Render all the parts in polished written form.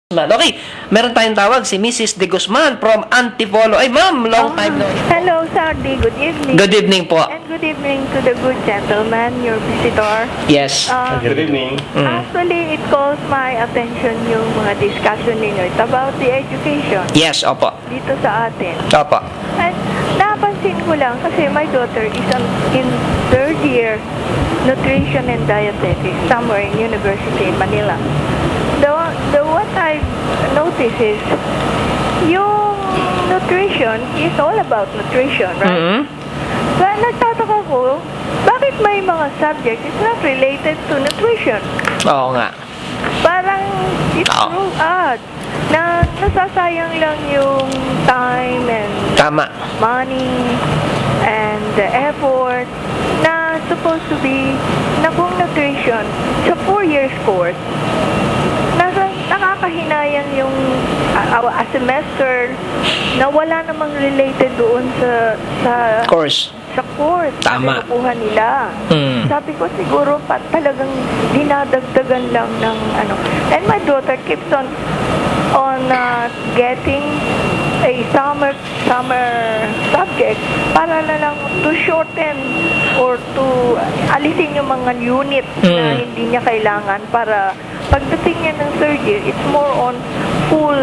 Okay, meron tayong tawag si Mrs. De Guzman from Antipolo. Ay, ma'am, long time no. Hello, Sardi. Good evening. Good evening po. And good evening to the good gentleman, your visitor. Yes. Good evening. Actually, it calls my attention yung mga discussion ninyo. It's about the education Yes, opo. dito sa atin. Opo. And napansin ko lang kasi my daughter is in third year nutrition and dietetics somewhere in University in Manila. What I notice is yung nutrition is all about nutrition, right? So, nagtataka ko, bakit may mga subject is not related to nutrition? Oo nga. Parang it's so odd na nasasayang lang yung time and Tama. money and the effort na supposed to be na kung nutrition sa 4 years course nakakahinayang yung a semester na wala namang related doon sa Course. sa course Tama. na nakuha nila. Sabi ko siguro talagang dinadagdagan lang ng ano. And my daughter keeps on getting a summer subject para na lang to shorten or to alisin yung mga unit na hindi niya kailangan para pagdating niya ng third year, it's more on full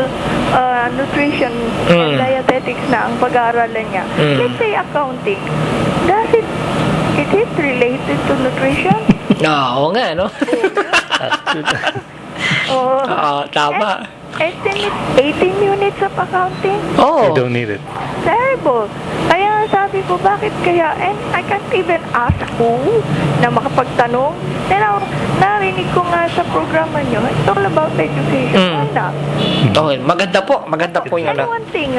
nutrition and dietetics na ang pag-aaralan niya. Let's say accounting. Is it related to nutrition? Oo nga, no? Tama. Estimate 18 units of accounting? Oh. You don't need it. Terrible. Kaya sabi ko, bakit kaya? And I can't even ask who na makapagtanong. Pero narinig ko nga sa programa nyo, it's all about education. Why not? Okay, maganda po. Maganda po yung And ano. one thing,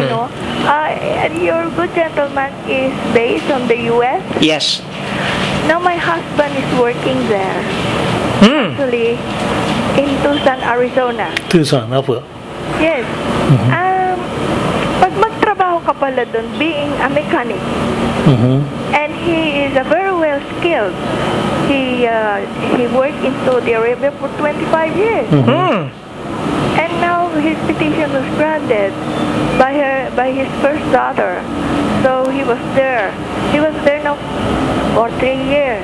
your good gentleman is based on the U.S. Yes. Now my husband is working there. Actually, in Tucson, Arizona. Tucson, Apo. Yes. Pag magtrabaho ka pala doon, being a mechanic, and he is a very well skilled. He worked in Saudi Arabia for 25 years. And now his petition was granted by his first daughter. So he was there. He was there now for 3 years.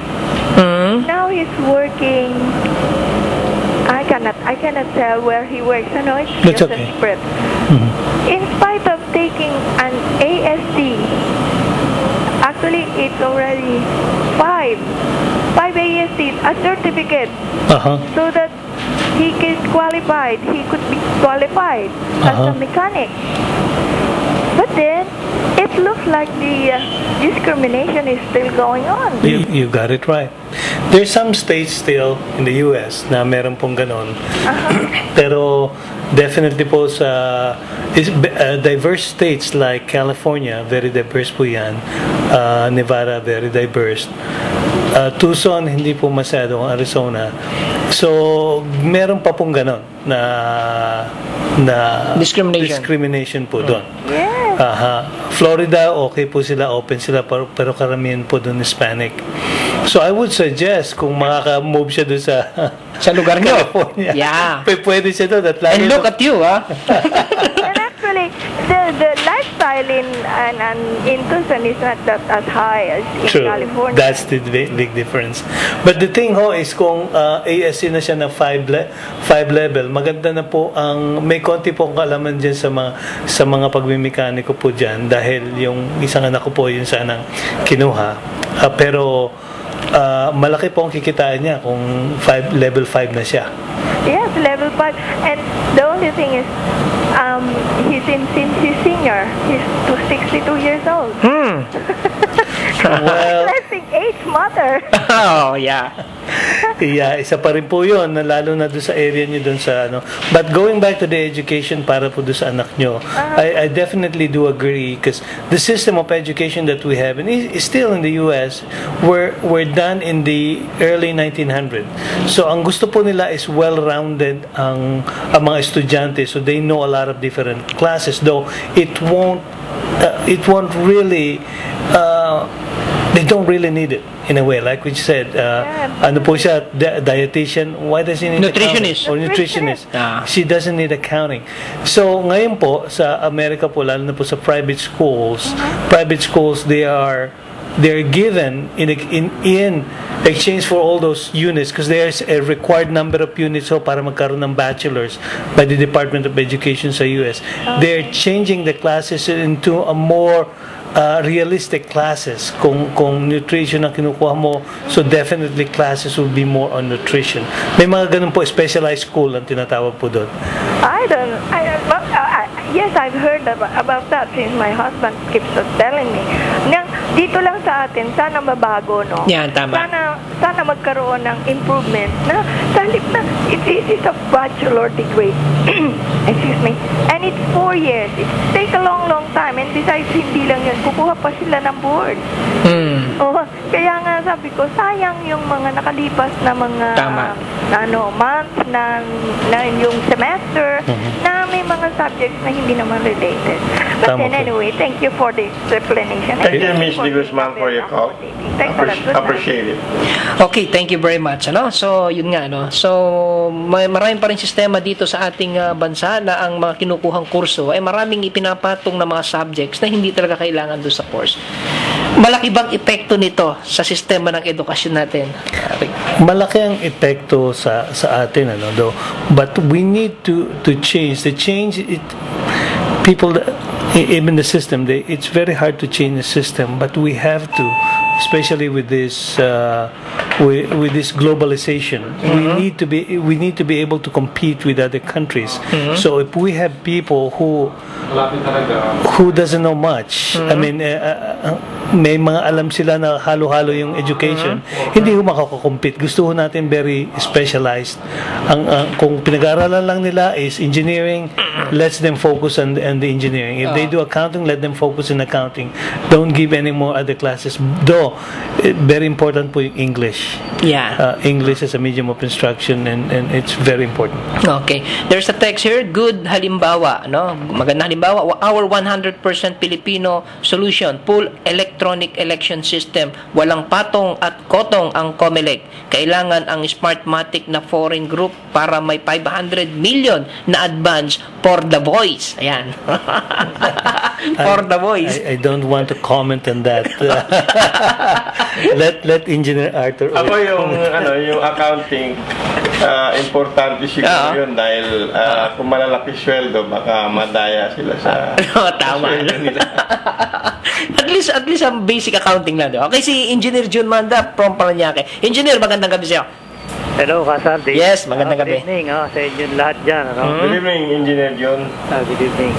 Now he's working. I cannot tell where he works. No, it's just a secret. In spite of taking an ASD, actually it's already 5 ASD, a certificate, so that he could be qualified as a mechanic. But then, it looks like the discrimination is still going on. You got it right. There's some states still in the US na meron pong ganon. Pero definitely po sa diverse states like California, very diverse po yan. Nevada, very diverse. Tucson, hindi po masyado. Arizona. So, meron pa pong ganon na discrimination po doon. Yes. Florida, okay po sila, open sila, pero karamihan po doon Hispanic. So I would suggest kung makaka-move siya doon sa lugar niyo. California. Yeah. Pwede siya doon. And look at you, ha? And actually, the lifestyle in Tucson is not that as high as in California. That's the big difference. But the thing is kung ASC na siya na 5 level, maganda na po may konti pong kaalaman dyan sa mga pagmimekaniko po dyan dahil yung isang anak ko po yun sana kinuha. Pero malaki po ang kikitain niya kung level 5 na siya. Yes, level 5. And the only thing is, since he's senior, he's 62 years old. Well, Blessing age mother. Oh, yeah. Yeah, isa pa rin po yun, lalo na doon sa area niyo doon sa ano. But going back to the education para po doon sa anak niyo, I definitely do agree because the system of education that we have and is still in the US were done in the early 1900s. So ang gusto po nila is well-rounded ang mga estudyante, so they know a lot of different classes, though it won't really they don't really need it in a way. Like we said, ano po siya, dietitian, why does he need Nutritionist. accounting? Or nutritionist. Ah. She doesn't need accounting. So, ngayon po, sa Amerika po, lalo na po sa private schools, they're given in exchange for all those units, because there's a required number of units para magkaroon ng bachelors by the Department of Education sa US. They're changing the classes into a more realistic classes. Kung nutrition ang kinukuha mo, so definitely classes will be more on nutrition. May mga ganun po, specialized school ang tinatawag po doon. Yes, I've heard about that since my husband keeps telling me. Dito lang sa atin, sana mabago, no? Yan, tama. Sana magkaroon ng improvement na sa halip na it is a bachelor degree. Excuse me. And it's 4 years. It takes a long time. And besides, hindi lang yun. Kukuha pa sila ng board. Kaya nga sabi ko, sayang yung mga nakalipas na mga months na yung semester na may mga subjects na hindi naman related. But then anyway, thank you for the explanation. Thank you, Ms. De Guzman, for your call. Appreciate it. Okay, thank you very much. So, yun nga. So, maraming pa rin sistema dito sa ating bansa na ang mga kinukuhang kurso ay maraming ipinapatong na mga subjects na hindi talaga kailangan doon sa course. Malaki bang epekto nito sa sistema ng edukasyon natin? Malaki ang epekto sa atin, though. But we need to change. The change, people, even the system, it's very hard to change the system, but we have to, especially with this globalization. We need to be able to compete with other countries. So if we have people who doesn't know much, I mean, may mga alam sila na halo-halo yung education, hindi ho makakakompete. Gusto ho natin very specialized. Kung pinag-aaralan lang nila is engineering, let them focus on the engineering. If they do accounting, let them focus on accounting. Don't give any more other classes. Though, very important po yung English. Yeah. English as a medium of instruction, and it's very important. Okay. There's a text here, good halimbawa, no? Magandang halimbawa, our 100% Filipino solution, full electronic election system, walang patong at kotong ang COMELEC. Kailangan ang Smartmatic na foreign group para may 500 million na advance for the voice. Ayan. For the voice. I don't want to comment on that. Let Engineer Arthur. Ako yung accounting, importante siguro yun dahil kung malalaki sweldo, baka madaya sila sa tama. sweldo nila. At least ang basic accounting lang. Okay, si Engineer Jun Manda from Paranaque. Engineer, magandang gabi sa'yo. Hello, Kasaldi. Yes, magandang gabi. Good evening sa inyo lahat dyan. Good evening, Engineer John. Good evening.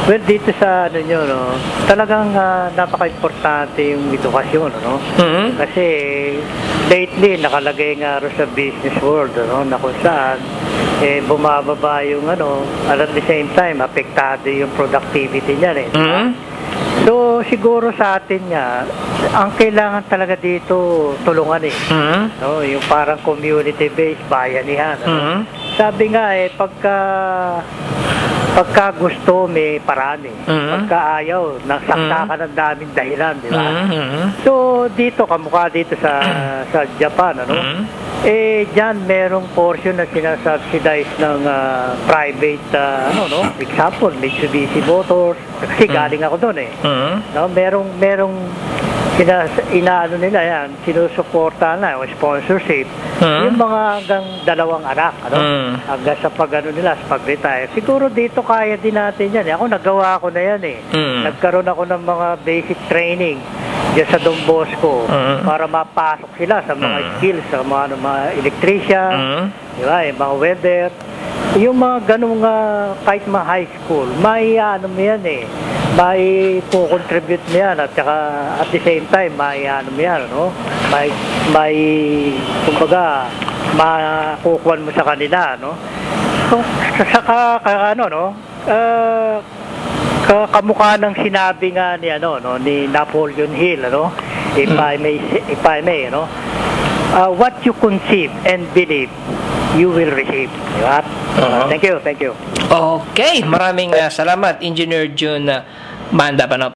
Well, dito sa talagang napaka-importante yung edukasyon, Kasi lately, nakalagay nga rin sa business world, na kung saan bumababa yung at the same time, apektado yung productivity niyan, So, siguro sa atin nga, ang kailangan talaga dito tulungan yung parang community-based, bayanihan. Sabi nga pagka gusto, may paraan Pagka ayaw, nagsakta ka ng daming dahilan, di ba? So, dito, kamukha dito sa Japan, dyan merong portion na sinasubsidize ng private, example, Mitsubishi Motors, kasi galing ako doon merong inaano nila yan, sinusuporta na, o sponsorship, yung mga hanggang 2 anak, hanggang sa nila, sa pag-retire. Siguro dito kaya din natin yan. Ako, nagawa ko na yan Nagkaroon ako ng mga basic training diyan sa Don Bosco para mapasok sila sa mga skills, sa mga electrician, di ba, yung mga welder. Yung mga ganung kahit mga high school, may mo yan may contribute mo yan at saka at the same time may mo yan, may kumbaga makukuhan mo sa kanila, so saka kamukha ng sinabi nga ni Napoleon Hill, if I may, what you conceive and believe, you will receive. Diba? Thank you. Okay, maraming salamat, Engineer Jun Manda.